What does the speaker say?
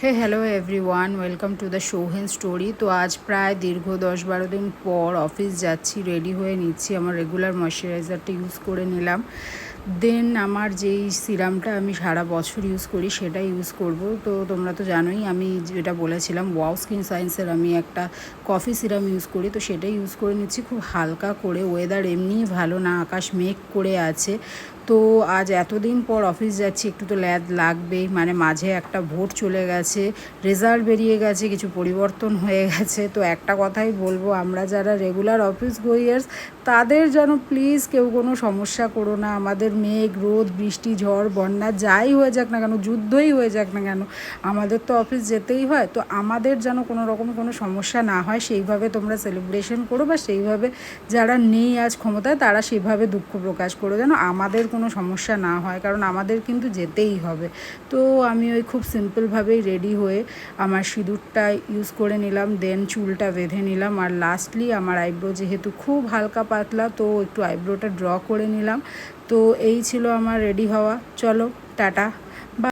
Hey hello everyone, welcome to the শৌহেন story. তো আজ প্রায় দীর্ঘ 10-12 দিন পর অফিস যাচ্ছি, রেডি হয়ে নিচ্ছি। আমার রেগুলার ময়শ্চারাইজারটা ইউজ করে নিলাম। দেন আমার যেই সিরামটা আমি সারা বছর ইউজ করি সেটা ইউজ করব। তো তোমরা তো জানোই আমি যেটা বলেছিলাম, ওয়াও স্কিন সায়েন্সের আমি একটা কফি সিরাম ইউজ করি, তো সেটাই ইউজ করে নিচ্ছি খুব হালকা করে। ওয়েদার এমনিই ভালো না, আকাশ মেঘ করে আছে। তো আজ এতদিন পর অফিস যাচ্ছি, একটু তো ল্যাদ লাগবেই। মানে মাঝে একটা ভোট চলে গেছে, রেজাল্ট বেরিয়ে গেছে, কিছু পরিবর্তন হয়ে গেছে। তো একটা কথাই বলবো, আমরা যারা রেগুলার অফিস গোয়ার্স তাদের যেন প্লিজ কেউ কোনো সমস্যা করো না। আমাদের মেঘ, রোদ, বৃষ্টি, ঝড়, বন্যা যাই হয়ে যাক না কেন, যুদ্ধই হয়ে যাক না কেন, আমাদের তো অফিস যেতেই হয়। তো আমাদের যেন কোনো রকম কোনো সমস্যা না হয়, সেইভাবে তোমরা সেলিব্রেশন করো, বা সেইভাবে যারা নেই আজ ক্ষমতায় তারা সেভাবে দুঃখ প্রকাশ করো, যেন আমাদের কোনো সমস্যা না হয়, কারণ আমাদের কিন্তু যেতেই হবে। তো আমি ওই খুব সিম্পলভাবেই রেডি হয়ে আমার সিঁদুরটা ইউজ করে নিলাম, দেন চুলটা বেঁধে নিলাম, আর লাস্টলি আমার আইব্রো যেহেতু খুব হালকা পাতলা, তো একটু আইব্রোটা ড্র করে নিলাম। তো এই ছিল আমার রেডি হওয়া। চলো টাটা।